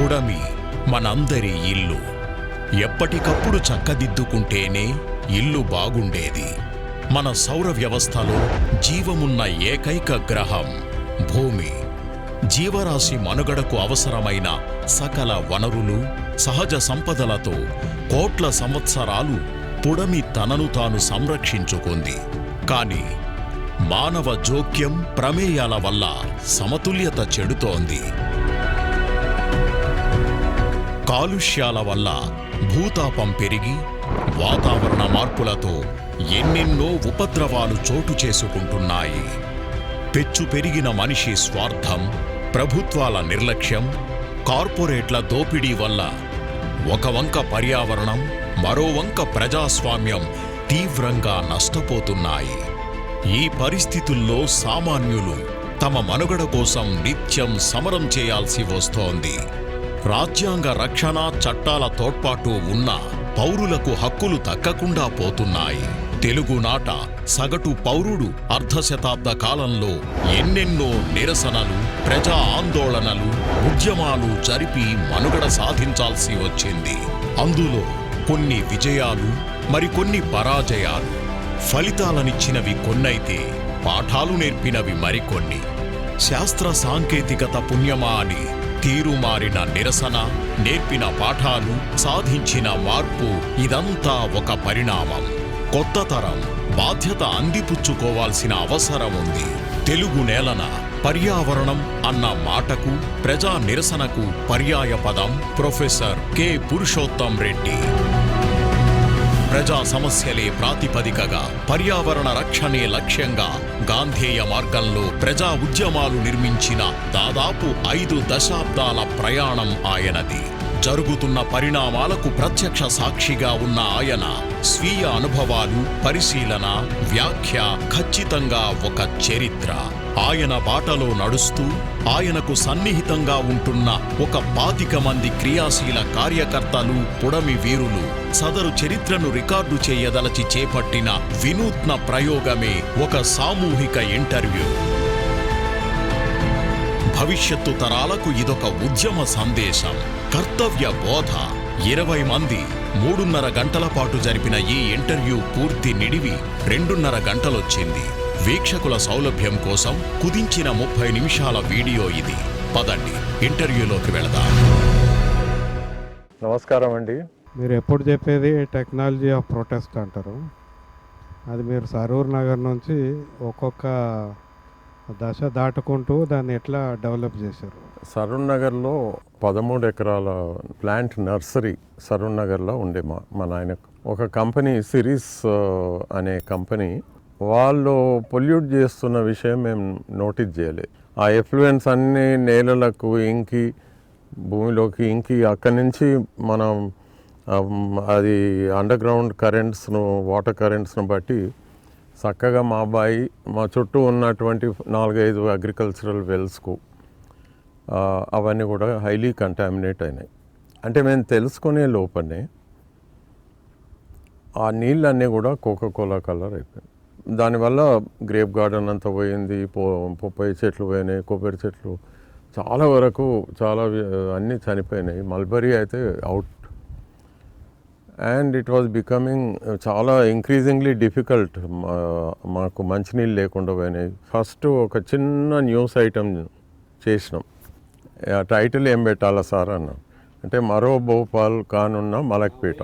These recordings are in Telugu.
పుడమి మనందరి ఇల్లు. ఎప్పటికప్పుడు చక్కదిద్దుకుంటేనే ఇల్లు బాగుండేది. మన సౌర వ్యవస్థలో జీవమున్న ఏకైక గ్రహం భూమి. జీవరాశి మనుగడకు అవసరమైన సకల వనరులు, సహజ సంపదలతో కోట్ల సంవత్సరాలు పుడమి తనను తాను సంరక్షించుకుంది. కానీ మానవ జోక్యం, ప్రమేయాల వల్ల సమతుల్యత చెడుతోంది. కాలుష్యాల వల్ల భూతాపం పెరిగి వాతావరణ మార్పులతో ఎన్నెన్నో ఉపద్రవాలు చోటు చేసుకుంటున్నాయి. పెచ్చు పెరిగిన మనిషి స్వార్థం, ప్రభుత్వాల నిర్లక్ష్యం, కార్పొరేట్ల దోపిడీ వల్ల ఒక వంక పర్యావరణం, మరో వంక ప్రజాస్వామ్యం తీవ్రంగా నష్టపోతున్నాయి. ఈ పరిస్థితుల్లో సామాన్యులు తమ మనుగడ కోసం నిత్యం సమరం చేయాల్సి వస్తోంది. రాజ్యాంగ రక్షణ చట్టాల తోడ్పాటు ఉన్న పౌరులకు హక్కులు దక్కకుండా పోతున్నాయి. తెలుగునాట సగటు పౌరుడు అర్ధశతాబ్ద కాలంలో ఎన్నెన్నో నిరసనలు, ప్రజా ఆందోళనలు, ఉద్యమాలు జరిపి మనుగడ సాధించాల్సి వచ్చింది. అందులో కొన్ని విజయాలు, మరికొన్ని పరాజయాలు. ఫలితాలనిచ్చినవి కొన్నైతే పాఠాలు నేర్పినవి మరికొన్ని. శాస్త్ర సాంకేతికత పుణ్యమా అని తీరుమారిన నిరసన, నేర్పిన పాఠాలు, సాధించిన మార్పు, ఇదంతా ఒక పరిణామం. కొత్త తరం బాధ్యత అందిపుచ్చుకోవాల్సిన అవసరం ఉంది. తెలుగు నేలన పర్యావరణం అన్న మాటకు, ప్రజా నిరసనకు పర్యాయ పదం ప్రొఫెసర్ కె. పురుషోత్తం రెడ్డి. ప్రజా సమస్యలే ప్రాతిపదికగా, పర్యావరణ రక్షణే లక్ష్యంగా గాంధేయ మార్గంలో ప్రజా ఉద్యమాలు నిర్మించిన దాదాపు 5 దశాబ్దాల ప్రయాణం ఆయనది. జరుగుతున్న పరిణామాలకు ప్రత్యక్ష సాక్షిగా ఉన్న ఆయన స్వీయ అనుభవాలు, పరిశీలన, వ్యాఖ్య ఖచ్చితంగా ఒక చరిత్ర. ఆయన బాటలో నడుస్తూ ఆయనకు సన్నిహితంగా ఉంటున్న ఒక 25 మంది క్రియాశీల కార్యకర్తలు, పుడమి వీరులు సదరు చరిత్రను రికార్డు చేయదలచి చేపట్టిన వినూత్న ప్రయోగమే ఒక సామూహిక ఇంటర్వ్యూ. భవిష్యత్తు తరాలకు ఇదొక ఉద్యమ సందేశం, కర్తవ్య బోధ. 20 మంది 3.5 గంటల పాటు జరిపిన ఈ ఇంటర్వ్యూ పూర్తి నిడివి 2.5 గంటలొచ్చింది. వీక్షకుల సౌలభ్యం కోసం కుదించిన 30 నిమిషాల వీడియో ఇది. పదండి ఇంటర్వ్యూలోకి వెళదాం. నమస్కారం అండి. మీరు ఎప్పుడు చెప్పేది టెక్నాలజీ ఆఫ్ ప్రొటెస్ట్ అంటారు. అది మీరు సరూర్ నగర్ నుంచి ఒక్కొక్క దశ దాటుకుంటూ దాన్ని ఎట్లా డెవలప్ చేశారు? సరూర్ నగర్లో 13 ఎకరాల ప్లాంట్ నర్సరీ సరూర్ నగర్లో ఉండే మా నాయనకు ఒక కంపెనీ సిరీస్ అనే కంపెనీ వాళ్ళు పొల్యూట్ చేస్తున్న విషయం మేము నోటీస్ చేయలేదు. ఆ ఎఫ్లూయెన్స్ అన్ని నేలలకు ఇంకి, భూమిలోకి ఇంకి, అక్కడి నుంచి మనం అది అండర్ గ్రౌండ్ కరెంట్స్ను, వాటర్ కరెంట్స్ను బట్టి చక్కగా మా అబ్బాయి మా చుట్టూ ఉన్నటువంటి 4-5 అగ్రికల్చరల్ వెల్స్కు అవన్నీ కూడా హైలీ కంటామినేట్ అయినాయి. అంటే మేము తెలుసుకునే లోపలనే ఆ నీళ్ళన్నీ కూడా కోకోకోలా కలర్ అయిపోయింది. దానివల్ల గ్రేప్ గార్డెన్ అంతా పోయింది, పొప్పాయి చెట్లు పోయినాయి, కొబ్బరి చెట్లు చాలా వరకు అన్నీ చనిపోయినాయి. మల్బరీ అయితే out. And it was becoming చాలా ఇంక్రీజింగ్లీ డిఫికల్ట్. మాకు మంచినీళ్ళు లేకుండా పోయినాయి. ఫస్ట్ ఒక చిన్న న్యూస్ ఐటమ్ చేసినాం. టైటిల్ ఏం పెట్టాలా సార్ అన్నాం. అంటే మరో భోపాల్ కానున్న మలక్పేట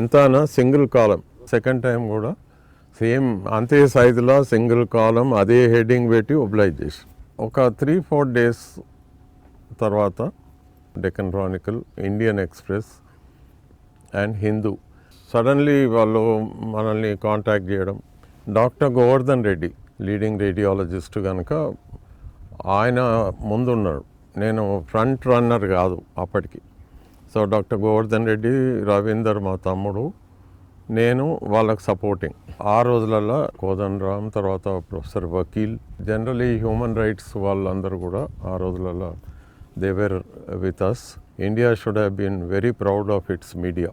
ఎంతనా సింగిల్ కాలం. సెకండ్ టైం కూడా సేమ్ అంతే సైజులో సింగిల్ కాలం అదే హెడ్డింగ్ పెట్టి ఒబ్లైజ్ చేసి ఒక 3-4 డేస్ తర్వాత డెక్కన్ క్రానికల్, ఇండియన్ ఎక్స్ప్రెస్ అండ్ హిందూ సడన్లీ వాళ్ళు మనల్ని కాంటాక్ట్ చేయడం. Doctor Govardhan Reddy leading radiologist కనుక ఆయన ముందున్నాడు. నేను ఫ్రంట్ రన్నర్ కాదు అప్పటికి. సో డాక్టర్ గోవర్ధన్ రెడ్డి, రవీందర్ మా తమ్ముడు, నేను వాళ్ళకి సపోర్టింగ్. ఆ రోజులలో కోదండరామ్, తర్వాత professor Vakil, generally human rights వాళ్ళందరూ కూడా ఆ రోజులలో they were with us. India should have been very proud of its media.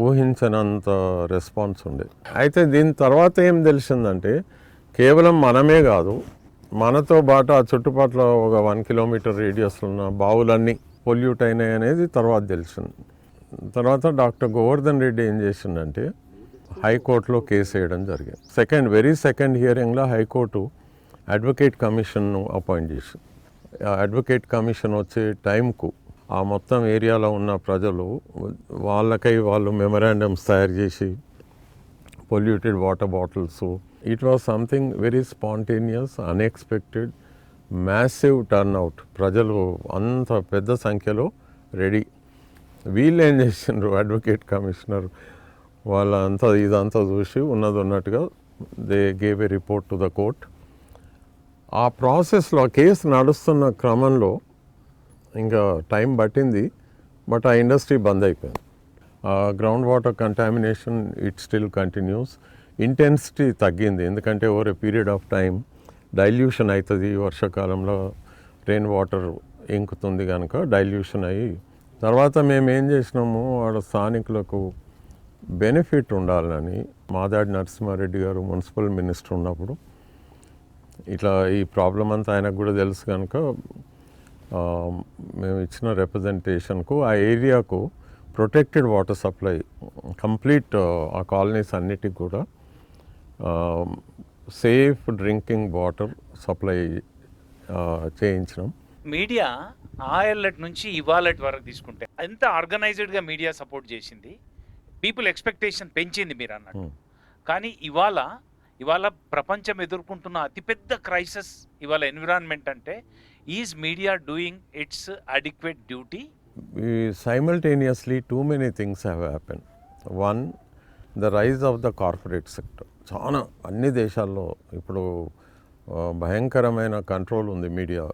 ఊహించనంత రెస్పాన్స్ ఉండే. అయితే దీని తర్వాత ఏం తెలిసిందంటే కేవలం మనమే కాదు, మనతో పాటు ఆ చుట్టుపక్కల ఒక 1 కిలోమీటర్ రేడియస్లో ఉన్న బావులన్నీ పొల్యూట్ అయినాయి అనేది తర్వాత తెలిసింది. తర్వాత డాక్టర్ గోవర్ధన్ రెడ్డి ఏం చేసిందంటే హైకోర్టులో కేసు వేయడం జరిగింది. వెరీ సెకండ్ హియరింగ్లో హైకోర్టు అడ్వకేట్ కమిషన్ను అపాయింట్ చేసింది. ఆ అడ్వకేట్ కమిషన్ వచ్చే టైంకు ఆ మొత్తం ఏరియాలో ఉన్న ప్రజలు వాళ్ళు మెమరాండమ్స్ తయారు చేసి polluted water bottles, it was something very spontaneous, unexpected, massive turnout. ప్రజలు అంత పెద్ద సంఖ్యలో రెడీ. వీళ్ళు ఏం చేసిండ్రు, అడ్వకేట్ కమిషనర్ వాళ్ళంతా ఇదంతా చూసి ఉన్నట్టుగా they gave a report to the court. ఆ ప్రాసెస్లో కేసు నడుస్తున్న క్రమంలో ఇంకా టైం పట్టింది, బట్ ఆ ఇండస్ట్రీ బంద్ అయిపోయింది. Ground water contamination it still continuous. Intensity తగ్గింది, ఎందుకంటే over a period of time dilution అవుతుంది. వర్షాకాలంలో రెయిన్ వాటర్ ఇంకుతుంది కనుక డైల్యూషన్ అయ్యి, తర్వాత మేము ఏం చేసినాము, ఆడ స్థానికులకు బెనిఫిట్ ఉండాలని మాదాడి నరసింహారెడ్డి గారు మున్సిపల్ మినిస్టర్ ఉన్నప్పుడు ఇట్లా ఈ ప్రాబ్లం అంతా ఆయనకు కూడా తెలుసు కనుక మేము ఇచ్చిన రిప్రజెంటేషన్కు ఆ ఏరియాకు ప్రొటెక్టెడ్ వాటర్ సప్లై కంప్లీట్ ఆ కాలనీస్ అన్నిటికి కూడా సేఫ్ డ్రింకింగ్ వాటర్ సప్లై చేయించినాం. మీడియా ఆ ఎల్లటి నుంచి ఇవాళ వరకు తీసుకుంటే ఎంత ఆర్గనైజ్డ్గా మీడియా సపోర్ట్ చేసింది, పీపుల్ ఎక్స్పెక్టేషన్ పెంచింది మీరు అన్నట్టు. కానీ ఇవాళ ప్రపంచం ఎదుర్కొంటున్న అతిపెద్ద క్రైసిస్ ఇవాళ ఎన్విరాన్మెంట్ అంటే, is media doing it's adequate duty? Simultaneously too many things have happened. One, the rise of the corporate sector. చాలా అన్ని దేశాల్లో ఇప్పుడు భయంకరమైన కంట్రోల్ ఉంది media,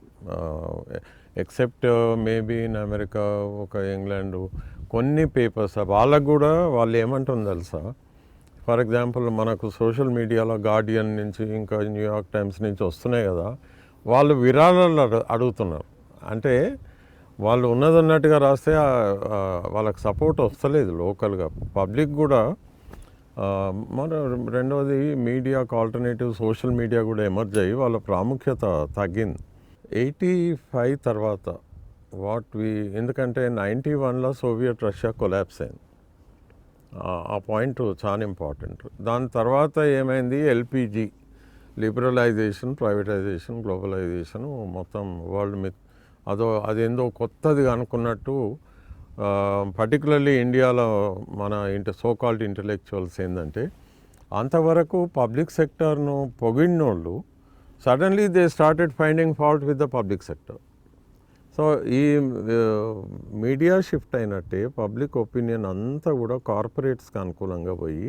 except maybe in America, ఒక ఇంగ్లాండ్ కొన్ని పేపర్స్ వాళ్ళకు కూడా వాళ్ళు ఏమంటుంది తెలుసా. ఫర్ ఎగ్జాంపుల్ మనకు సోషల్ మీడియాలో గార్డియన్ నుంచి ఇంకా న్యూయార్క్ టైమ్స్ నుంచి వస్తున్నాయి కదా, వాళ్ళు విరాళాలు అడుగుతున్నారు. అంటే వాళ్ళు ఉన్నట్టుగా రాస్తే వాళ్ళకి సపోర్ట్ వస్తలేదు లోకల్గా. పబ్లిక్ కూడా మన రెండవది మీడియాకు ఆల్టర్నేటివ్ సోషల్ మీడియా కూడా ఎమర్జ్ అయ్యి వాళ్ళ ప్రాముఖ్యత తగ్గింది. 85 తర్వాత ఎందుకంటే 91లో సోవియట్ రష్యా కొలాప్స్ అయింది. ఆ పాయింట్ చాలా ఇంపార్టెంట్. దాని తర్వాత ఏమైంది, ఎల్పిజి లిబరలైజేషన్, ప్రైవేటైజేషన్, గ్లోబలైజేషన్ మొత్తం వరల్డ్ అదేందో కొత్తది అనుకున్నట్టు, పర్టికులర్లీ ఇండియాలో మన సోకాల్డ్ ఇంటలెక్చువల్స్ ఏంటంటే, అంతవరకు పబ్లిక్ సెక్టర్ను పొగిడినోళ్ళు suddenly they started finding fault with the public sector. So ఈ మీడియా షిఫ్ట్ అయినట్టే పబ్లిక్ ఒపీనియన్ అంతా కూడా కార్పొరేట్స్కి అనుకూలంగా పోయి,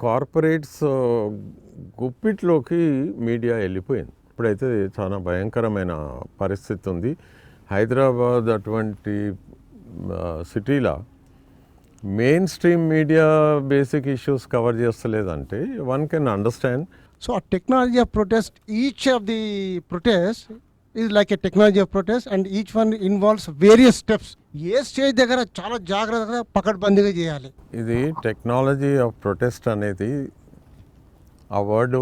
కార్పొరేట్స్ గుప్పిట్లోకి మీడియా వెళ్ళిపోయింది. ఇప్పుడైతే చాలా భయంకరమైన పరిస్థితి ఉంది. హైదరాబాద్ అటువంటి సిటీలో main stream media basic issues cover చేస్తలేదంటే one can understand. So a technology of protest, each of the protests is like a technology of protest and each one involves various steps. A stage దగ్గర చాలా జాగ్రత్తగా పకడ్బందీగా చేయాలి. ఇది టెక్నాలజీ ఆఫ్ ప్రొటెస్ట్ అనేది ఆ వర్డ్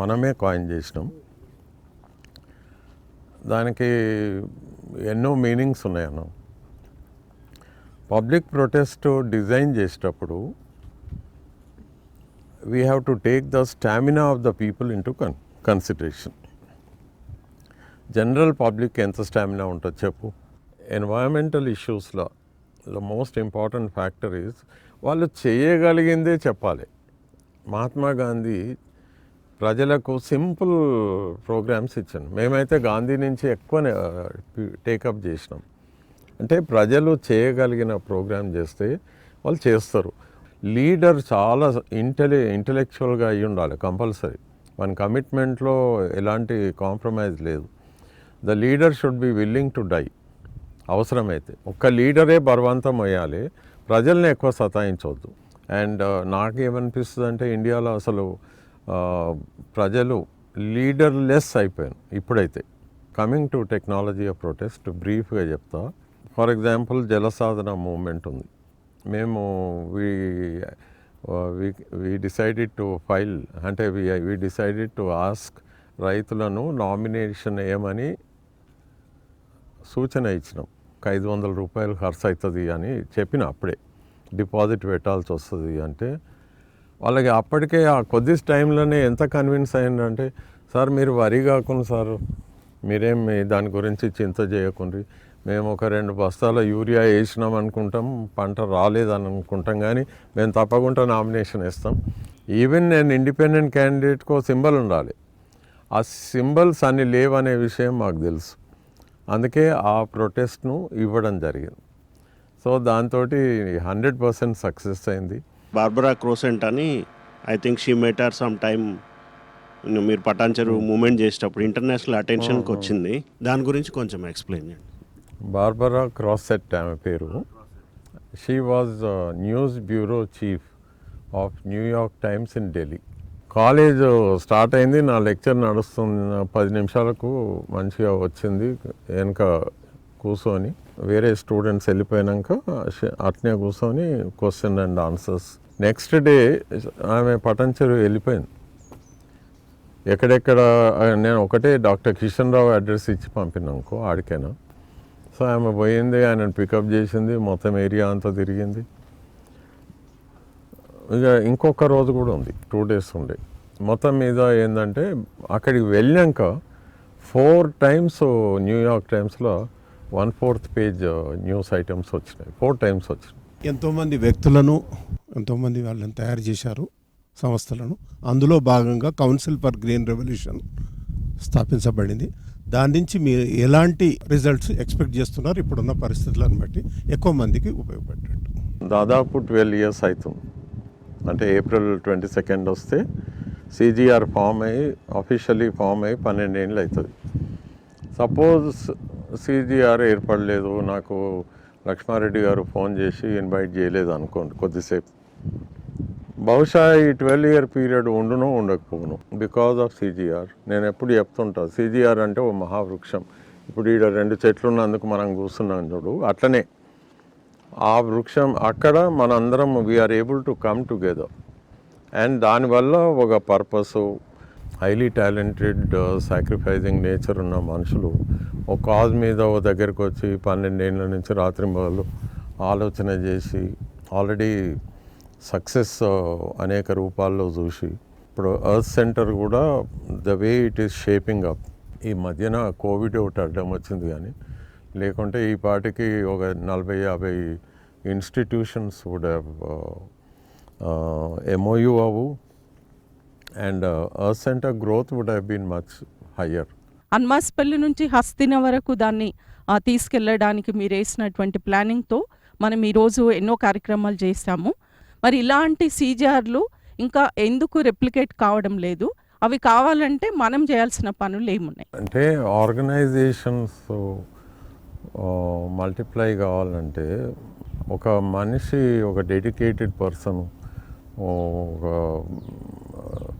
మనమే కాయిన్ చేసినాం. దానికి ఎన్నో మీనింగ్స్ ఉన్నాయన్న. పబ్లిక్ ప్రొటెస్ట్ డిజైన్ చేసేటప్పుడు we have to take the stamina of the people into consideration. General public ఎంత స్టామినా ఉంటుందో చెప్పు. ఎన్వైరన్మెంటల్ ఇష్యూస్లో the most important factor is వాళ్ళు చేయగలిగిందే చెప్పాలి. మహాత్మా గాంధీ ప్రజలకు సింపుల్ ప్రోగ్రామ్స్ ఇచ్చాను. మేమైతే గాంధీ నుంచి ఎక్కువ టేకప్ చేసినాం. అంటే ప్రజలు చేయగలిగిన ప్రోగ్రామ్ చేస్తే వాళ్ళు చేస్తారు. లీడర్ చాలా ఇంటలెక్చువల్గా అయి ఉండాలి కంపల్సరీ. మన కమిట్మెంట్లో ఎలాంటి కాంప్రమైజ్ లేదు. The leader should be willing to die. అవసరమైతే ఒక్క లీడరే బలవంతం అయ్యాలి, ప్రజల్ని ఎక్కువ సతాయించవద్దు. అండ్ నాకేమనిపిస్తుంది అంటే ఇండియాలో అసలు ప్రజలు లీడర్లెస్ అయిపోయాను ఇప్పుడైతే. Coming to technology of protest బ్రీఫ్గా చెప్తా. ఫర్ ఎగ్జాంపుల్ జలసాధన మూవ్మెంట్ ఉంది. మేము we decided to file, అంటే we decided to ask రైతులను నామినేషన్ ఏమని సూచన ఇచ్చినాం. 500 రూపాయలు ఖర్చు అవుతుంది అని చెప్పిన అప్పుడే, డిపాజిట్ పెట్టాల్సి వస్తుంది అంటే వాళ్ళకి అప్పటికే ఆ కొద్ది టైంలోనే ఎంత కన్విన్స్ అయ్యిందంటే, సార్ మీరు వరి కాకుండా సార్ మీరేం దాని గురించి చింత చేయకుండ్రి, మేము ఒక 2 బస్తాల యూరియా వేసినాం అనుకుంటాం, పంట రాలేదని అనుకుంటాం, కానీ మేము తప్పకుండా నామినేషన్ ఇస్తాం. ఈవెన్ నేను ఇండిపెండెంట్ క్యాండిడేట్కో సింబల్ ఉండాలి, ఆ సింబల్స్ అన్ని లేవనే విషయం మాకు తెలుసు. అందుకే ఆ ప్రొటెస్ట్ను ఇవ్వడం జరిగింది. సో దాంతో 100% సక్సెస్ అయింది. బార్బరా క్రోసెంట్ అని I think she matter some time మీరు పటాన్చెరు మూమెంట్ చేసేటప్పుడు ఇంటర్నేషనల్ అటెన్షన్కి వచ్చింది. దాని గురించి కొంచెం ఎక్స్ప్లెయిన్ చేయండి. బార్బరా క్రాసెట్ ఆమె పేరు. She was news bureau chief of New York times in Delhi. College start అయింది, నా లెక్చర్ నడుస్తుంది, 10 నిమిషాలకు మంచిగా వచ్చింది వెనక కూర్చొని. వేరే స్టూడెంట్స్ వెళ్ళిపోయాక అట్నే కూర్చొని question and answers. Next day ఆమె పటాన్చెరు వెళ్ళిపోయింది. ఎక్కడెక్కడ నేను ఒకటే డాక్టర్ కిషన్ రావు అడ్రస్ ఇచ్చి పంపినానుకో ఆడికైనా. సో ఆమె పోయింది, ఆయనను పికప్ చేసింది, మొత్తం ఏరియా అంతా తిరిగింది. ఇక ఇంకొక రోజు కూడా ఉంది, 2 days ఉండే. మొత్తం మీద ఏంటంటే అక్కడికి వెళ్ళాక 4 times న్యూయార్క్ టైమ్స్లో 1/4 page న్యూస్ ఐటమ్స్ వచ్చినాయి. 4 times వచ్చినాయి. ఎంతోమంది వ్యక్తులను, ఎంతోమంది వాళ్ళని తయారు చేశారు సంస్థలను. అందులో భాగంగా కౌన్సిల్ ఫర్ గ్రీన్ రెవల్యూషన్ స్థాపించబడింది. దాని నుంచి మీరు ఎలాంటి రిజల్ట్స్ ఎక్స్పెక్ట్ చేస్తున్నారు ఇప్పుడున్న పరిస్థితులను బట్టి ఎక్కువ మందికి ఉపయోగపడేటట్టు? దాదాపు 12 years అవుతుంది. అంటే April 22 వస్తే CGR ఫామ్ అయ్యి అఫీషియల్లీ ఫామ్ అయ్యి 12 ఏళ్ళు అవుతుంది. సపోజ్ CGR ఏర్పడలేదు, నాకు లక్ష్మారెడ్డి గారు ఫోన్ చేసి ఇన్వైట్ చేయలేదు అనుకోండి కొద్దిసేపు, బహుశా ఈ 12-year పీరియడ్ ఉండునో ఉండకపోను బికాజ్ ఆఫ్ CGR. నేను ఎప్పుడు చెప్తుంటా, CGR అంటే ఓ మహావృక్షం. ఇప్పుడు ఈడ 2 చెట్లు ఉన్నందుకు మనం కూర్చున్నాం చూడు, అట్లనే ఆ వృక్షం అక్కడ మనందరం we are able to come together. And దానివల్ల ఒక purpose, highly talented sacrificing nature ఉన్న మనుషులు ఒక కాజ్ మీద ఓ దగ్గరికి వచ్చి 12 ఏళ్ళ నుంచి రాత్రింబగళ్ళు ఆలోచన చేసి ఆల్రెడీ సక్సెస్ అనేక రూపాల్లో చూసి, ఇప్పుడు ఎర్త్ సెంటర్ కూడా the way it is shaping up. ఈ మధ్యన కోవిడ్ ఒకటి అడ్డం వచ్చింది, కానీ లేకుంటే ఈ పాటికి ఒక 40-50 ఇన్స్టిట్యూషన్స్ వుడ్ హ్యావ్ MOU అవు, and earth center growth would have been much higher. అన్మాస్పల్లి నుంచి హస్తిన వరకు దాన్ని తీసుకెళ్ళడానికి మీరు వేసినటువంటి ప్లానింగ్తో మనం ఈరోజు ఎన్నో కార్యక్రమాలు చేస్తాము. మరి ఇలాంటి CGRలు ఇంకా ఎందుకు రెప్లికేట్ కావడం లేదు? అవి కావాలంటే మనం చేయాల్సిన పనులు ఏమున్నాయి? అంటే ఆర్గనైజేషన్స్ మల్టిప్లై కావాలంటే ఒక మనిషి, ఒక డెడికేటెడ్ పర్సన్, ఒక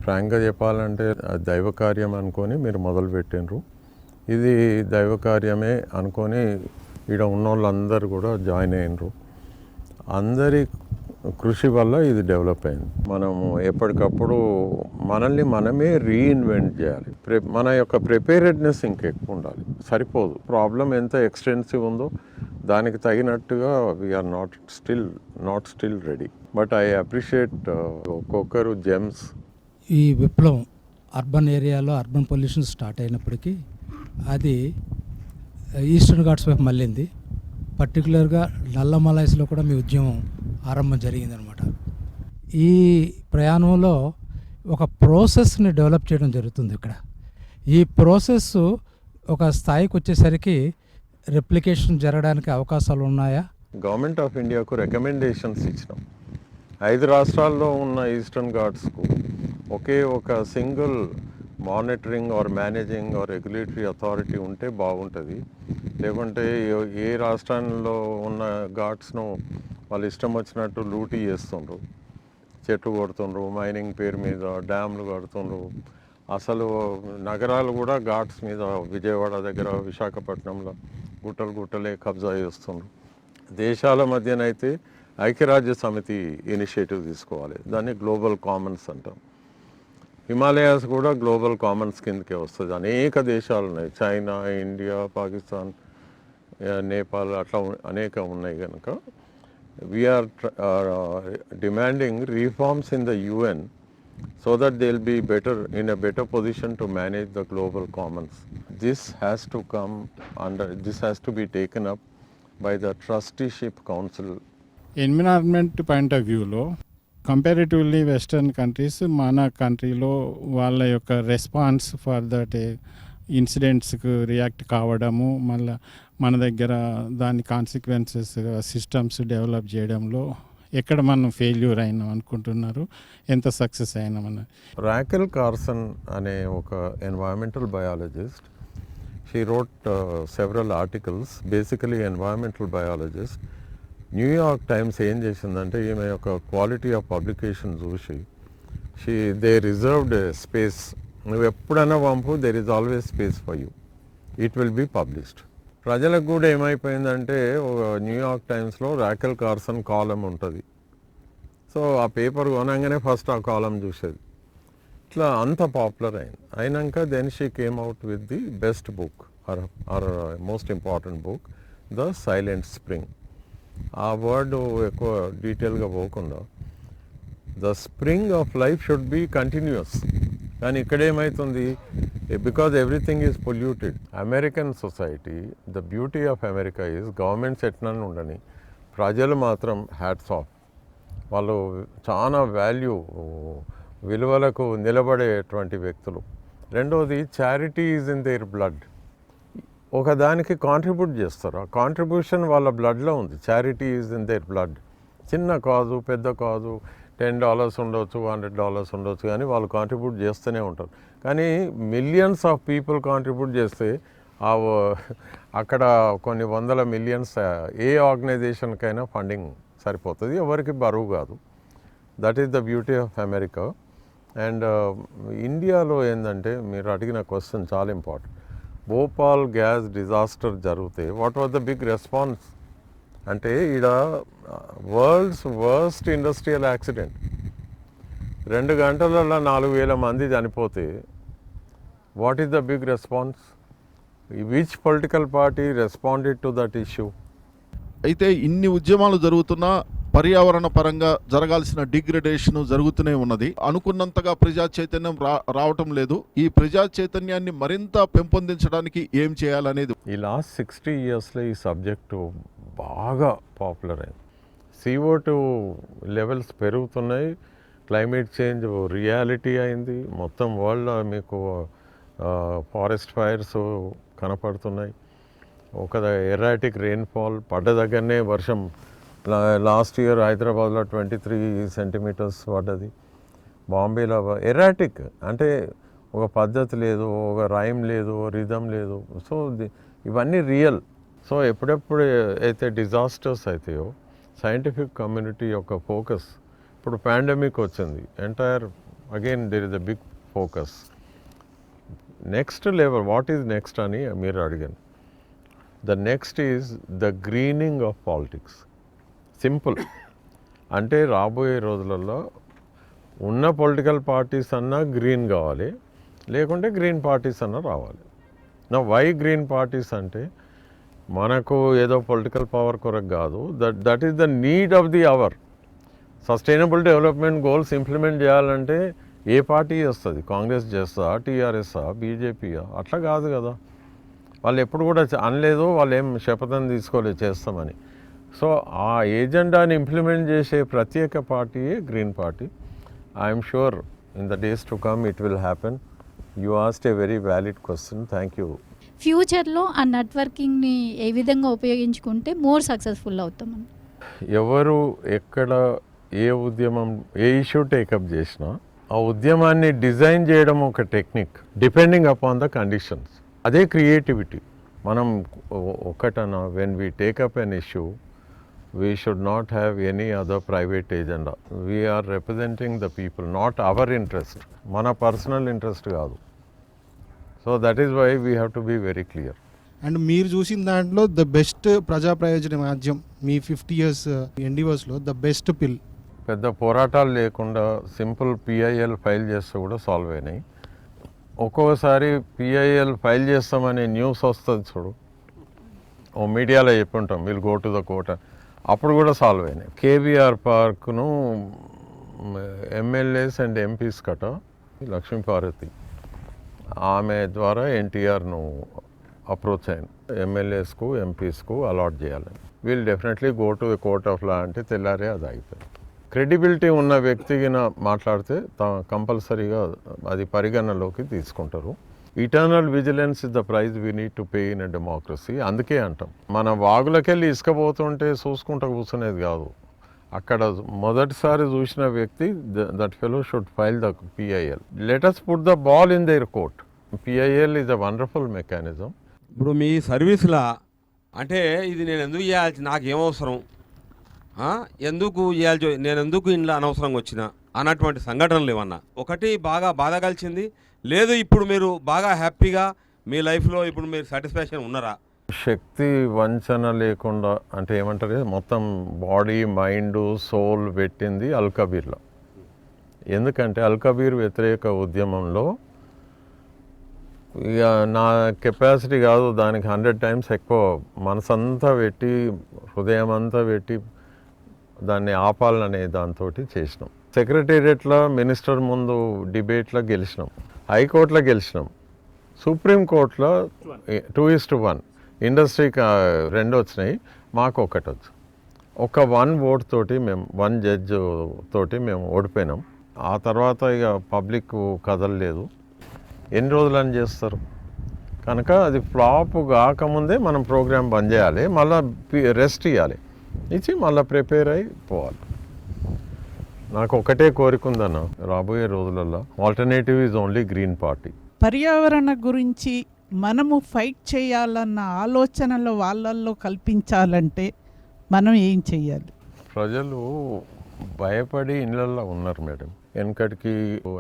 ఫ్రాంక్గా చెప్పాలంటే దైవ కార్యం అనుకొని మీరు మొదలుపెట్టినరు. ఇది దైవ కార్యమే అనుకొని ఇక్కడ ఉన్న వాళ్ళందరూ కూడా జాయిన్ అయినరు. అందరి కృషి వల్ల ఇది డెవలప్ అయింది. మనము ఎప్పటికప్పుడు మనల్ని మనమే రీఇన్వెంట్ చేయాలి. మన యొక్క ప్రిపేరెడ్నెస్ ఇంకెక్కువ ఉండాలి, సరిపోదు. ప్రాబ్లం ఎంత ఎక్స్టెన్సివ్ ఉందో దానికి తగినట్టుగా we are not still ready. But I appreciate ఒక్కొక్కరు జెమ్స్. ఈ విప్లవం అర్బన్ ఏరియాలో అర్బన్ పొల్యూషన్ స్టార్ట్ అయినప్పటికీ అది ఈస్టర్న్ ఘాట్స్ వైపు మళ్ళింది. పర్టికులర్గా నల్లమలైస్లో కూడా మీ ఉద్యమం ఆరంభం జరిగిందనమాట. ఈ ప్రయాణంలో ఒక ప్రాసెస్ని డెవలప్ చేయడం జరుగుతుంది ఇక్కడ. ఈ ప్రాసెస్ ఒక స్థాయికి వచ్చేసరికి రెప్లికేషన్ జరగడానికి అవకాశాలు ఉన్నాయా? గవర్నమెంట్ ఆఫ్ ఇండియాకు రికమెండేషన్స్ ఇచ్చినాం. 5 రాష్ట్రాల్లో ఉన్న ఈస్టర్న్ ఘాట్స్కు ఒకే ఒక single monitoring or managing or regulatory authority ఉంటే బాగుంటుంది. లేకుంటే ఏ రాష్ట్రంలో ఉన్న ఘాట్స్ను వాళ్ళు ఇష్టం వచ్చినట్టు లూటీ చేస్తుండ్రు, చెట్లు కొడుతుండ్రు, మైనింగ్ పేరు మీద డ్యామ్లు కడుతుండ్రు. అసలు నగరాలు కూడా ఘాట్స్ మీద, విజయవాడ దగ్గర, విశాఖపట్నంలో గుట్టలే కబ్జా చేస్తుండ్రు. దేశాల మధ్యనైతే ఐక్యరాజ్య సమితి ఇనిషియేటివ్ తీసుకోవాలి, దాన్ని గ్లోబల్ కామన్స్ అంటాం. హిమాలయాస్ కూడా గ్లోబల్ కామన్స్ కిందకే వస్తుంది. అనేక దేశాలు ఉన్నాయి, చైనా, ఇండియా, పాకిస్తాన్, నేపాల్ అట్లా అనేక ఉన్నాయి కనుక we are demanding reforms in the UN so that they'll be in a better position to manage the global commons. This has to be taken up by the trusteeship council. Environment point of వ్యూలో కంపారిటివ్లీ వెస్టర్న్ కంట్రీస్ మన కంట్రీలో వాళ్ళ యొక్క రెస్పాన్స్ ఫర్ దట్ ఇన్సిడెంట్స్కి రియాక్ట్ కావడము, మళ్ళీ మన దగ్గర దాని కాన్సిక్వెన్సెస్ సిస్టమ్స్ డెవలప్ చేయడంలో ఎక్కడ మనం ఫెయిల్యూర్ అయినాం అనుకుంటున్నారు, ఎంత సక్సెస్ అయినామని? రాకెల్ కార్సన్ అనే ఒక environmental biologist, she wrote several articles, basically environmental biologist. New York Times ఏం చేసిందంటే ఈమె యొక్క క్వాలిటీ ఆఫ్ పబ్లికేషన్ చూసి దే రిజర్వ్డ్ స్పేస్. నువ్వు ఎప్పుడైనా పంపు, there is always space for you, it will be published. ప్రజలకు కూడా ఏమైపోయిందంటే న్యూయార్క్ టైమ్స్లో రాకెల్ కార్సన్ కాలం ఉంటుంది. సో ఆ పేపర్ కొనగానే ఫస్ట్ ఆ కాలం చూసేది. ఇట్లా అంత పాపులర్ అయినాక then she came out with the best book or most important book, the silent spring. ఆ వర్డ్ ఎక్కువ డీటెయిల్గా పోకుండా the spring of life should be continues. కానీ ఇక్కడ ఏమవుతుంది, because everything is polluted. American society, the beauty of America is governments ఎట్లా ఉండని, ప్రజలు మాత్రం హ్యాట్స్ ఆఫ్. వాళ్ళు చాలా విలువలకు నిలబడేటువంటి వ్యక్తులు. రెండవది, charity is in there blood. ఒకదానికి కాంట్రిబ్యూట్ చేస్తారు, ఆ కాంట్రిబ్యూషన్ వాళ్ళ బ్లడ్లో ఉంది. Charity is in there blood. చిన్న కాజు పెద్ద కాజు, $10 ఉండొచ్చు, $100 ఉండొచ్చు, కానీ వాళ్ళు కాంట్రిబ్యూట్ చేస్తూనే ఉంటారు. కానీ మిలియన్స్ ఆఫ్ పీపుల్ కాంట్రిబ్యూట్ చేస్తే అక్కడ కొన్ని వందల మిలియన్స్ ఏ ఆర్గనైజేషన్కైనా ఫండింగ్ సరిపోతుంది, ఎవరికి బరువు కాదు. That is the beauty of America. And ఇండియాలో ఏంటంటే మీరు అడిగిన క్వశ్చన్ చాలా ఇంపార్టెంట్. భోపాల్ గ్యాస్ డిజాస్టర్ జరిగితే what was the big response అంటే, ఈడ వరల్డ్స్ వర్స్ట్ ఇండస్ట్రియల్ యాక్సిడెంట్. 2 గంటలలో 4,000 మంది చనిపోతే what is the big response? Which political party responded to that issue? అయితే ఇన్ని ఉద్యమాలు జరుగుతున్నా పర్యావరణ పరంగా జరగాల్సిన డిగ్రేడేషన్ జరుగుతూనే ఉన్నది. అనుకున్నంతగా ప్రజా చైతన్యం రావటం లేదు. ఈ ప్రజా చైతన్యాన్ని మరింత పెంపొందించడానికి ఏం చేయాలనేది ఈ లాస్ట్ 60 ఇయర్స్లో ఈ సబ్జెక్టు బాగా పాపులర్ అయింది. CO2 లెవెల్స్ పెరుగుతున్నాయి, క్లైమేట్ చేంజ్ రియాలిటీ అయింది. మొత్తం వరల్డ్లో మీకు ఫారెస్ట్ ఫైర్స్ కనపడుతున్నాయి. ఒక ఎరాటిక్ రెయిన్ఫాల్, పడ్డ దగ్గరనే వర్షం. లాస్ట్ ఇయర్ హైదరాబాద్లో 23 సెంటీమీటర్స్ పడ్డది. బాంబేలో ఎరాటిక్ అంటే ఒక పద్ధతి లేదు, ఒక రైమ్ లేదు, రిథమ్ లేదు. సో ఇవన్నీ రియల్. సో ఎప్పుడెప్పుడు అయితే డిజాస్టర్స్ అవుతాయో సైంటిఫిక్ కమ్యూనిటీ యొక్క ఫోకస్, ఇప్పుడు పాండమిక్ వచ్చింది, entire again there is a big focus. Next level what is next అని మీరు అడిగాను. The next is the greening of politics. Simple. అంటే రాబోయే రోజులలో ఉన్న పొలిటికల్ పార్టీస్ అన్నా గ్రీన్ కావాలి, లేకుంటే గ్రీన్ పార్టీస్ అన్నా రావాలి. నా వై గ్రీన్ పార్టీస్ అంటే మనకు ఏదో పొలిటికల్ పవర్ కొరకు కాదు, that is the need of the hour. Sustainable development goals implement చేయాలంటే ఏ పార్టీ చేస్తుంది? కాంగ్రెస్ చేస్తుందా, టీఆర్ఎస్ఆ, బీజేపీయా? అట్లా కాదు కదా. వాళ్ళు ఎప్పుడు కూడా అనలేదు, వాళ్ళు ఏం శపథం తీసుకోలేదు చేస్తామని. సో ఆ ఏజెండాని ఇంప్లిమెంట్ చేసే ప్రత్యేక పార్టీయే green party. I'm sure in the days to come it will happen. You asked a very valid question. Thank you. ఫ్యూచర్లో ఆ నెట్వర్కింగ్ని ఏ విధంగా ఉపయోగించుకుంటే మోర్ సక్సెస్ఫుల్ అవుతామని? ఎవరు ఎక్కడ ఏ ఉద్యమం ఏ ఇష్యూ టేకప్ చేసినా ఆ ఉద్యమాన్ని డిజైన్ చేయడం ఒక technique, depending upon the conditions. అదే క్రియేటివిటీ. మనం ఒకటన when we take up an issue we should not have any other private agenda. We are representing the people, not our interest. Mana personal interest కాదు. So that is why we have to be very clear. And మీరు చూసిన దాంట్లో ద బెస్ట్ ప్రజా ప్రయోజన మాధ్యం మీ 50 years ఎండివర్స్లో ద బెస్ట్ పిల్. పెద్ద పోరాటాలు లేకుండా సింపుల్ PIL ఫైల్ చేస్తే కూడా సాల్వ్ అయినాయి. ఒక్కొక్కసారి PIL ఫైల్ చేస్తామనే న్యూస్ వస్తుంది చూడు, ఓ మీడియాలో చెప్పి ఉంటాం వీళ్ళు గో టు ద కోర్ట్, అప్పుడు కూడా సాల్వ్ అయినాయి. కేబీఆర్ పార్క్ను ఎమ్మెల్యేస్ అండ్ ఎంపీస్ కట లక్ష్మీపార్వతి ఆమె ద్వారా ఎన్టీఆర్ను అప్రోచ్ అయ్యాను, ఎమ్మెల్యేస్కు ఎంపీస్కు అలాట్ చేయాలని. వీళ్ళు definitely go to the court of law అంటే తెల్లారే అది అయిపోయింది. క్రెడిబిలిటీ ఉన్న వ్యక్తికి మాట్లాడితే కంపల్సరీగా అది పరిగణనలోకి తీసుకుంటారు. Eternal vigilance is the price we need to pay in a democracy. అందుకే అంటాం మన వాగులకెళ్ళి ఇసుకపోతుంటే చూసుకుంటూ కూర్చునేది కాదు. అక్కడ మొదటిసారి చూసిన వ్యక్తి that fellow should file the PIL. Let us put the ball in there court. PIL is a wonderful mechanism. ఇప్పుడు మీ సర్వీస్లా అంటే ఇది నేను ఎందుకు చేయాల్సి, నాకేమవసరం, ఎందుకు చేయాల్సి, నేను ఎందుకు ఇంట్లో అనవసరంగా వచ్చిన అన్నటువంటి సంఘటనలు ఏమన్నా ఒకటి బాగా బాధ కలిసింది లేదు, ఇప్పుడు మీరు బాగా హ్యాపీగా మీ లైఫ్లో ఇప్పుడు మీరు సాటిస్ఫాక్షన్ ఉన్నారా? శక్తి వంచన లేకుండా అంటే ఏమంటారు, మొత్తం బాడీ మైండ్ సోల్ పెట్టింది అల్కబీర్లో. ఎందుకంటే అల్కబీర్ వ్యతిరేక ఉద్యమంలో ఇక నా కెపాసిటీ కాదు, దానికి 100 times ఎక్కువ మనసంతా పెట్టి హృదయం అంతా పెట్టి దాన్ని ఆపాలనే దాంతో చేసినాం. సెక్రటేరియట్లో మినిస్టర్ ముందు డిబేట్లో గెలిచినాం, హైకోర్టులో గెలిచినాం, సుప్రీంకోర్టులో 2:1 ఇండస్ట్రీకి 2 వచ్చినాయి, మాకు 1 వచ్చు. ఒక 1 vote తోటి మేము 1 judge తోటి మేము ఓడిపోయినాం. ఆ తర్వాత ఇక పబ్లిక్ కదలలేదు, ఎన్ని రోజులని చేస్తారు కనుక అది ఫ్లాప్ కాకముందే మనం ప్రోగ్రామ్ బంద్ చేయాలి, మళ్ళీ రెస్ట్ ఇవ్వాలి, ఇచ్చి మళ్ళీ ప్రిపేర్ అయి పోవాలి. నాకు ఒకటే కోరిక ఉందన్న, రాబోయే రోజులలో alternative is only green party. పర్యావరణ గురించి మనము ఫైట్ చేయాలన్న ఆలోచనలు వాళ్ళల్లో కల్పించాలంటే మనం ఏం చెయ్యాలి? ప్రజలు భయపడి ఇళ్ళల్లో ఉన్నారు మేడం. వెనకటికి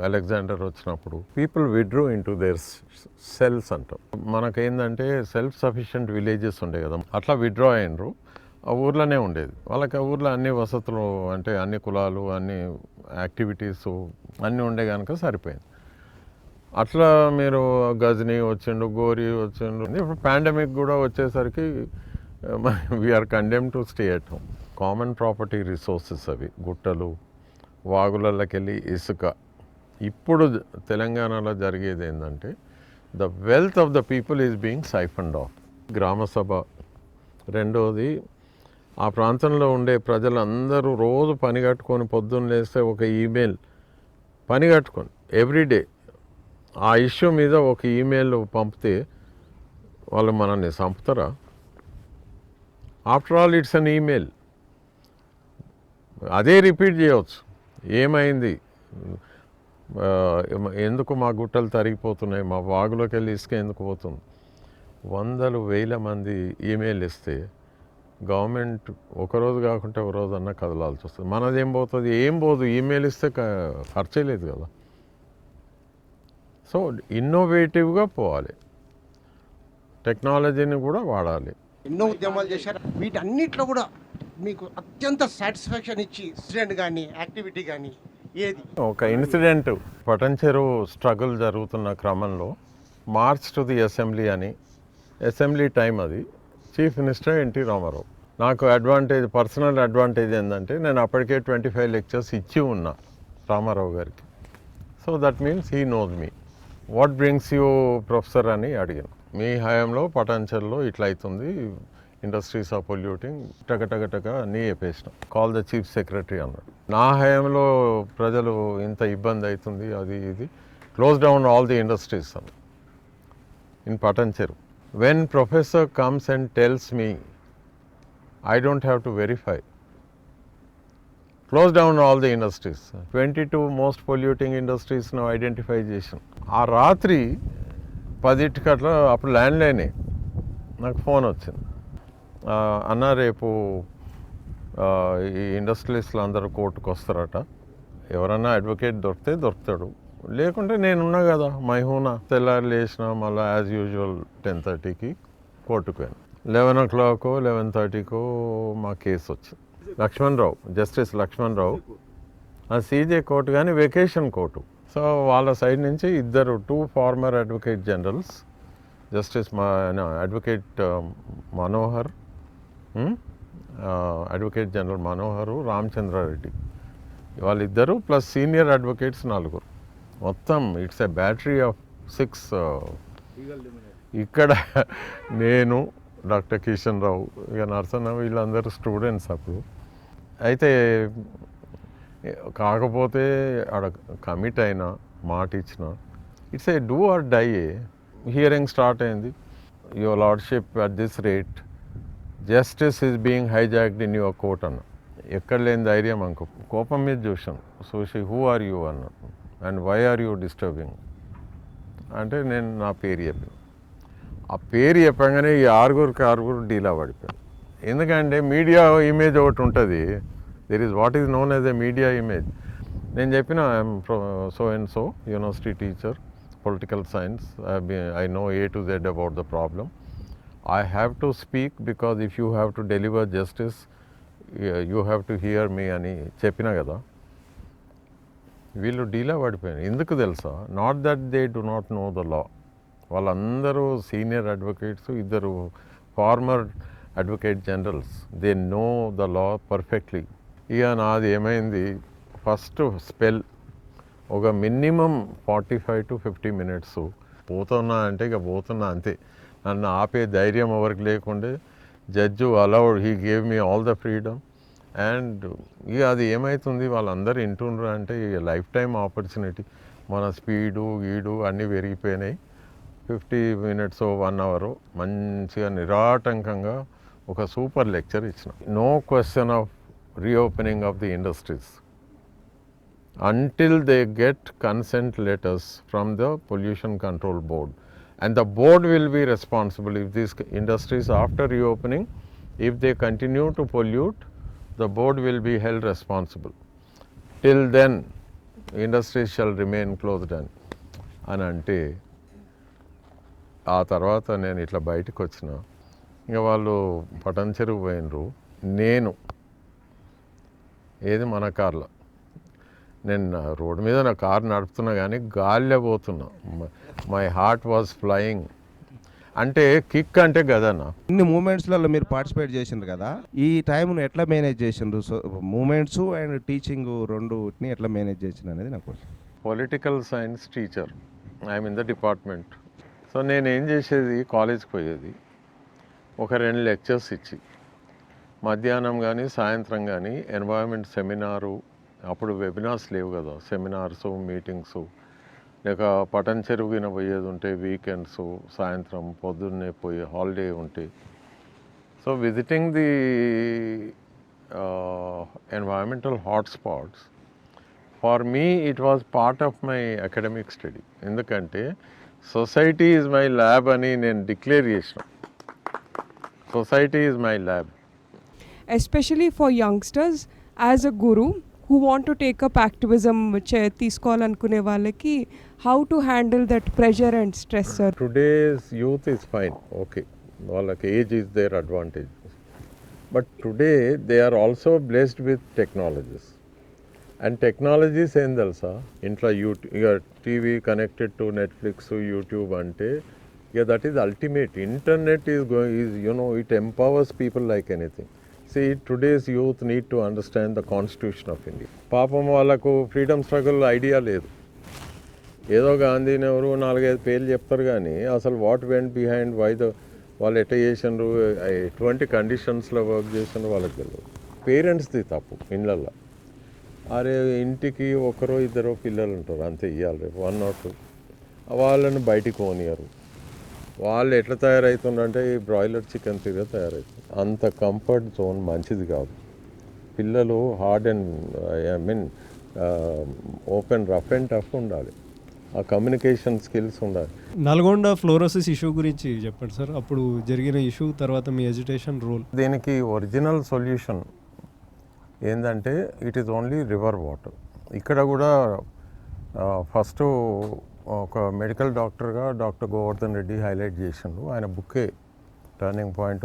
అలెగ్జాండర్ వచ్చినప్పుడు పీపుల్ విడ్రూ ఇంటూ దేర్ సెల్స్ అంటాం. మనకేందంటే సెల్ఫ్ సఫిషియెంట్ విలేజెస్ ఉండే కదా, అట్లా విడ్రా అయినరు. ఆ ఊర్లోనే ఉండేది వాళ్ళకి, ఆ ఊర్లో అన్ని వసతులు అంటే అన్ని కులాలు అన్ని యాక్టివిటీస్ అన్నీ ఉండే కనుక సరిపోయింది. అట్లా మీరు గజని వచ్చిండు, గోరి వచ్చిండు, ఇప్పుడు పాండమిక్ కూడా వచ్చేసరికి we are condemned to stay at home. Common property resources అవి గుట్టలు వాగులకి వెళ్ళి ఇసుక. ఇప్పుడు తెలంగాణలో జరిగేది ఏంటంటే the wealth of the people is being siphoned off. గ్రామసభ రెండోది, ఆ ప్రాంతంలో ఉండే ప్రజలందరూ రోజు పని కట్టుకొని పొద్దున్న లేస్తే ఒక ఈమెయిల్ పని కట్టుకొని ఎవ్రీడే ఆ ఇష్యూ మీద ఒక ఈమెయిల్ పంపితే వాళ్ళు మనల్ని చంపుతారా? After all it's an email, అదే రిపీట్ చేయవచ్చు. ఏమైంది, ఎందుకు మా గుట్టలు తరిగిపోతున్నాయి, మా వాగులోకి వెళ్ళి ఇసుక ఎందుకు పోతుంది? 100,000 మంది ఈమెయిల్ ఇస్తే గవర్నమెంట్ ఒకరోజు కాకుంటే ఒక రోజు అన్నా కదలాల్సి వస్తుంది. మనదేం పోతుంది? ఏం పోదు, ఈమెయిల్ ఇస్తే ఖర్చే లేదు కదా. సో ఇన్నోవేటివ్గా పోవాలి, టెక్నాలజీని కూడా వాడాలి. ఎన్నో ఉద్యమాలు చేశారు, వీటన్నిటిలో కూడా మీకు అత్యంత సాటిస్ఫాక్షన్ ఇచ్చి ఇన్సిడెంట్ కానీ యాక్టివిటీ కానీ ఏది? ఒక ఇన్సిడెంట్, పటంచెరు స్ట్రగుల్ జరుగుతున్న క్రమంలో మార్చ్ టు ది అసెంబ్లీ అని, అసెంబ్లీ టైం అది, చీఫ్ మినిస్టర్ ఎన్టీ రామారావు. నాకు అడ్వాంటేజ్, పర్సనల్ అడ్వాంటేజ్ ఏంటంటే నేను అప్పటికే 25 లెక్చర్స్ ఇచ్చి ఉన్నా రామారావు గారికి. So that means he knows me. What brings you professor అని అడిగాను. మీ హయాంలో పటాన్చెరులో ఇట్లా అవుతుంది, ఇండస్ట్రీస్ ఆర్ పొల్యూటింగ్, టక అన్నీ చెప్పేసినాం. కాల్ ద చీఫ్ సెక్రటరీ అన్నాడు. నా హయాంలో ప్రజలు ఇంత ఇబ్బంది అవుతుంది, అది ఇది, close down all the industries అని in Patancheru. When professor comes and tells me, I don't have to verify, close down all the industries. 22 most polluting ఇండస్ట్రీస్ను ఐడెంటిఫై చేసాం. ఆ రాత్రి 10 అట్లా, అప్పుడు ల్యాండ్లైనే, నాకు ఫోన్ వచ్చింది, అన్న రేపు ఈ ఇండస్ట్రియలిస్టులు అందరూ కోర్టుకు వస్తారట, ఎవరన్నా అడ్వకేట్ దొరికితే దొరుకుతాడు, లేకుంటే నేనున్నా కదా మైహూనా. తెల్లారి లేచిన మళ్ళీ యాజ్ యూజువల్ 10:30కి కోర్టుకు పోయాను. 11 o'clock 11:30కో మా కేసు వచ్చింది. లక్ష్మణరావు, జస్టిస్ లక్ష్మణరావు, అది సీజే కోర్టు కానీ వెకేషన్ కోర్టు. సో వాళ్ళ సైడ్ నుంచి 2 former advocate generals justice advocate Manohar, advocate general Manohar, Ramachandra Reddy, వాళ్ళిద్దరు ప్లస్ సీనియర్ అడ్వకేట్స్ 4. మొత్తం ఇట్స్ ఎ బ్యాటరీ ఆఫ్ 6. ఇక్కడ నేను, డాక్టర్ కిషన్ రావు, ఇక నరసన్న, వీళ్ళందరూ స్టూడెంట్స్ అప్పుడు. అయితే కాకపోతే ఆడ కమిట్ అయినా, మాట ఇచ్చిన, it's a do or die. Hearing start అయింది. Your lordship at this rate justice is being hijacked in your court అన్న. ఎక్కడ లేని ధైర్యం అనుకో, కోపం మీద చూసాను. సోషి హూ ఆర్ యూ అన్నాడు, and why are you disturbing అంటే నేను నా పేరు చెప్పాను. ఆ పేరు చెప్పగానే ఈ 6 డీలా పడిపోయాను. ఎందుకంటే మీడియా ఇమేజ్ ఒకటి ఉంటుంది, there is what is known as a media image. నేను చెప్పిన I'm so and so university teacher, political science, I know A to Z about the problem. I have to speak because if you have to deliver justice, you have to hear me అని చెప్పిన కదా. వీళ్ళు డీలా పడిపోయారు. ఎందుకు తెలుసా? Not that they do not know the law. వాళ్ళందరూ senior advocates, 2 former advocate generals, they know the law perfectly. ఇక నాది ఏమైంది, ఫస్ట్ స్పెల్ ఒక మినిమం 45 to 50 minutes పోతున్నా అంటే ఇక పోతున్నా అంతే. నన్ను ఆపే ధైర్యం ఎవరికి లేకుండే. Judge allowed, he gave me all the freedom. And ఇక అది ఏమవుతుంది, వాళ్ళందరూ వింటుండ్రు అంటే ఇక లైఫ్ టైం ఆపర్చునిటీ. మన స్పీడు గీడు అన్నీ పెరిగిపోయినాయి. 50 minutes 1 hour మంచిగా నిరాటంకంగా ఒక సూపర్ లెక్చర్ ఇచ్చిన. No question of reopening of the industries until they get consent letters from the Pollution Control Board. And the board will be responsible if these industries, after reopening, if they continue to pollute, the board will be held responsible. Till then, industries shall remain closed అని అంటే, ఆ తర్వాత నేను ఇట్లా బయటకు వచ్చిన. ఇంకా వాళ్ళు పటన్ చెరువు పోయినరు, నేను ఏది మన కార్లో, నేను రోడ్డు మీద నా కారు నడుపుతున్నా కానీ గాలిలో పోతున్నా. My heart was flying. అంటే కిక్ అంటే కదన్నా. ఇన్ని మూమెంట్స్లలో మీరు పార్టిసిపేట్ చేసిండ్రు కదా, ఈ టైంను ఎట్లా మేనేజ్ చేసిండ్రు? సో మూమెంట్స్ అండ్ టీచింగ్ రెండుని ఎట్లా మేనేజ్ చేసిండ్రు అనేది నాకు question. Political science teacher, I'm in the department. So నేను ఏం చేసేది, కాలేజ్కి పోయేది, ఒక 2 లెక్చర్స్ ఇచ్చి, మధ్యాహ్నం కానీ సాయంత్రం కానీ ఎన్వైరన్మెంట్ సెమినారు, అప్పుడు వెబినార్స్ లేవు కదా, సెమినార్స్, మీటింగ్స్, లేక పటన్ చెరువుగిన పోయేది ఉంటే వీకెండ్స్, సాయంత్రం పొద్దున్నే పోయి హాలిడే ఉంటే. So visiting the environmental hotspots, for me it was part of my academic study. ఎందుకంటే సొసైటీ ఈజ్ మై ల్యాబ్ అని నేను డిక్లేర్ చేసిన. Society is my lab. Especially for youngsters, as a Guru who want to take up activism తీసుకోవాలనుకునే వాళ్ళకి, how to handle that pressure and stress, sir? Today's youth is fine, okay, వాళ్ళకి age is their advantage, but today they are also blessed with technologies. And technologies ఏం తెలుసా, ఇంట్లో ఇక TV connected to Netflix, YouTube అంటే ఇక that is ultimate. Internet is it empowers people like anything. See, today's youth need to understand the Constitution of India. పాపం వాళ్ళకు ఫ్రీడమ్ స్ట్రగుల్ ఐడియా లేదు. ఏదో గాంధీని ఎవరు 4-5 పేర్లు చెప్తారు కానీ అసలు వాట్ వెంట్ బిహైండ్, వాళ్ళు ఎట్లా చేసినారు, ఎటువంటి కండిషన్స్లో వర్క్ చేసినారు వాళ్ళకి తెలియదు. పేరెంట్స్ది తప్పు ఇళ్ళల్లో. అరే ఇంటికి 1-2 పిల్లలు ఉంటారు అంతే, ఇవ్వాలి రేపు 1 or 2, వాళ్ళని బయటికి పోనీయరు. వాళ్ళు ఎట్లా తయారవుతుందంటే ఈ బ్రాయిలర్ చికెన్ తీరుగా తయారవుతుంది. అంత కంఫర్ట్ జోన్ మంచిది కాదు. పిల్లలు hard and open, rough and tough ఉండాలి. ఆ కమ్యూనికేషన్ స్కిల్స్ ఉండాలి. నల్గొండ ఫ్లోరోసిస్ ఇష్యూ గురించి చెప్పండి సార్. అప్పుడు జరిగిన ఇష్యూ తర్వాత మీ ఎడ్యుకేషన్ రోల్. దీనికి ఒరిజినల్ సొల్యూషన్ ఏంటంటే it is only river water. ఇక్కడ కూడా ఫస్ట్ ఒక మెడికల్ డాక్టర్గా డాక్టర్ గోవర్ధన్ రెడ్డి హైలైట్ చేసిండు. ఆయన బుక్కే టర్నింగ్ పాయింట్.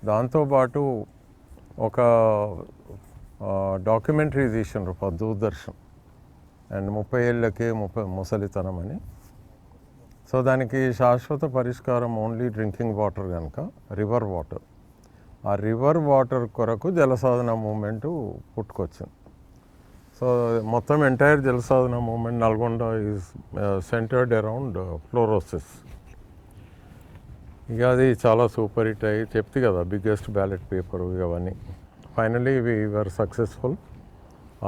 దాంతోపాటు ఒక డాక్యుమెంటరీ తీసిండ్రు దూరదర్శన్, అండ్ 30 ఏళ్ళకే ముసలితనం అని. సో దానికి శాశ్వత పరిష్కారం ఓన్లీ డ్రింకింగ్ వాటర్ కనుక రివర్ వాటర్. ఆ రివర్ వాటర్ కొరకు జలసాధన మూమెంటు పుట్టుకొచ్చింది. సో మొత్తం entire Jalasadhana movement Nalgonda is centered around fluorosis. ఇక అది చాలా సూపర్ హిట్ అయ్యి చెప్తే కదా బిగ్గెస్ట్ బ్యాలెట్ పేపర్ ఇవన్నీ. Finally we were successful.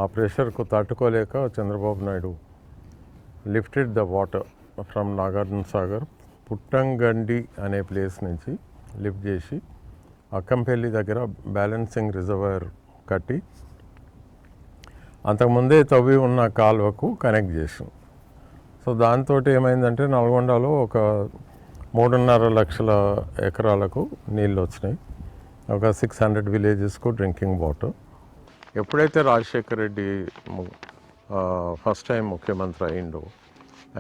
ఆ ప్రెషర్కు తట్టుకోలేక Chandrababu Naidu lifted the water from Nagarjuna Sagar, Puttamgandi అనే ప్లేస్ నుంచి లిఫ్ట్ చేసి అక్కంపల్లి దగ్గర బ్యాలెన్సింగ్ రిజర్వాయర్ కట్టి అంతకుముందే తవ్వి ఉన్న కాలువకు కనెక్ట్ చేసాం. సో దాంతో ఏమైందంటే నల్గొండలో ఒక 3.5 లక్షల ఎకరాలకు నీళ్ళు వచ్చినాయి. ఒక 600 విలేజెస్కు డ్రింకింగ్ వాటర్. ఎప్పుడైతే రాజశేఖర్ రెడ్డి ఫస్ట్ టైం ముఖ్యమంత్రి అయిండో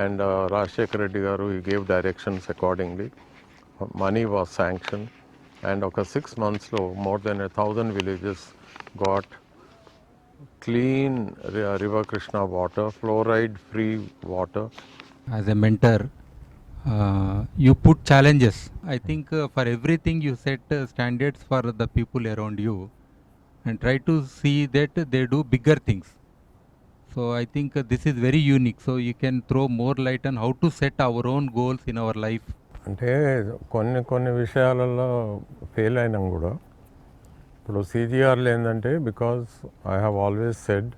అండ్ రాజశేఖర్ రెడ్డి గారు ఈ gave directions accordingly, money was sanction and ఒక 6 monthsలో more than 1,000 villages got clean river Krishna water, fluoride free water. As a mentor, you put challenges. I think for everything you set standards for the people around you and try to see that they do bigger things. So I think this is very unique. So you can throw more light on how to set our own goals in our life. అంటే కొన్ని విషయాలలో ఫెయిల్ అయినాం కూడా. ఇప్పుడు CGRలో ఏంటంటే because I have always said,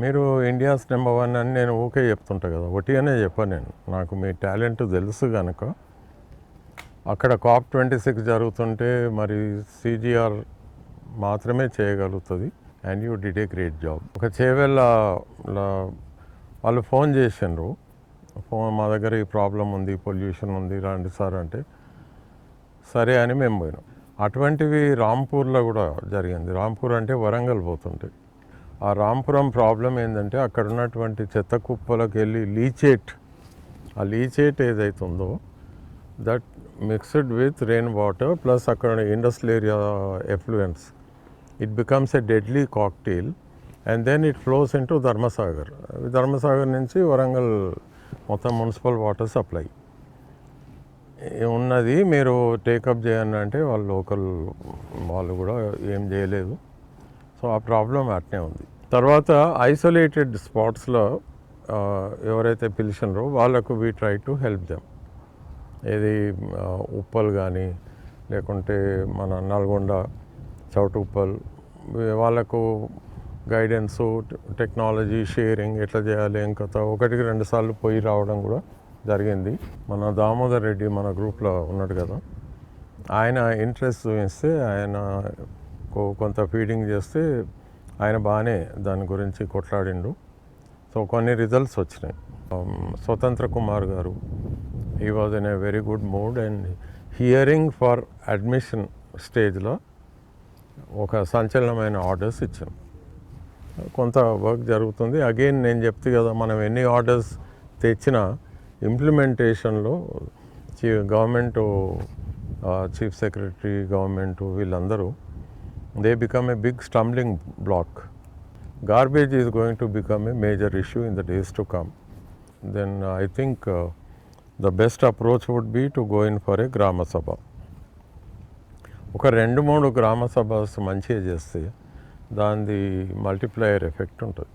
మీరు ఇండియాస్ నెంబర్ 1 అని నేను ఓకే చెప్తుంటా కదా, ఒకటిగానే చెప్పాను నేను. నాకు మీ టాలెంట్ తెలుసు కనుక అక్కడ COP26 జరుగుతుంటే మరి CGR మాత్రమే చేయగలుగుతుంది. And you did a great job. ఒక చేవెళ్ళ వాళ్ళు ఫోన్ చేసిండ్రు, మా దగ్గర ఈ ప్రాబ్లం ఉంది, పొల్యూషన్ ఉంది, రండి సార్ అంటే సరే అని మేము పోయినాం. అటువంటివి రాంపూర్లో కూడా జరిగింది. రాంపూర్ అంటే వరంగల్ పోతుంటాయి. ఆ రాంపురం ప్రాబ్లం ఏంటంటే అక్కడ ఉన్నటువంటి చెత్త కుప్పలకు వెళ్ళి లీచేట్, ఆ లీచేట్ ఏదైతుందో that mixed with rain water plus అక్కడ industrial area effluents, it becomes a deadly cocktail and then it flows into Dharmasagar. Dharmasagar నుంచి వరంగల్ మొత్తం మున్సిపల్ వాటర్ సప్లై ఉన్నది. మీరు టేకప్ చేయండి అంటే వాళ్ళు లోకల్ వాళ్ళు కూడా ఏం చేయలేదు. సో ఆ ప్రాబ్లం అట్నే ఉంది. తర్వాత ఐసోలేటెడ్ స్పాట్స్లో ఎవరైతే పిలిచినారో వాళ్ళకు we try to help them. ఏది ఉప్పల్ కానీ లేకుంటే మన నల్గొండ చౌటు ఉప్పల్, వాళ్ళకు గైడెన్సు, టెక్నాలజీ షేరింగ్ ఎట్లా చేయాలి, ఇంకా 1-2 సార్లు పోయి రావడం కూడా జరిగింది. మన దామోదర్ రెడ్డి మన గ్రూప్లో ఉన్నాడు కదా, ఆయన ఇంట్రెస్ట్ చూపిస్తే ఆయన కొంత ఫీడింగ్ చేస్తే ఆయన బాగానే దాని గురించి కొట్లాడిండు. సో కొన్ని రిజల్ట్స్ వచ్చినాయి. స్వతంత్ర కుమార్ గారు, he was in a very good mood and hearing for admission స్టేజ్లో ఒక సంచలనమైన ఆర్డర్స్ ఇచ్చాం. కొంత వర్క్ జరుగుతుంది. అగైన్ నేను చెప్తే కదా, మనం ఎన్ని ఆర్డర్స్ తెచ్చినా ఇంప్లిమెంటేషన్లో గవర్నమెంట్, చీఫ్ సెక్రటరీ, గవర్నమెంట్ వీళ్ళందరూ they become a big stumbling block. Garbage is going to become a major issue in the days to come. Then I think the best approach would be to go in for a gram sabha. ఒక 2-3 గ్రామ సభస్ మంచిగా చేస్తే దాని మల్టిప్లయర్ ఎఫెక్ట్ ఉంటుంది.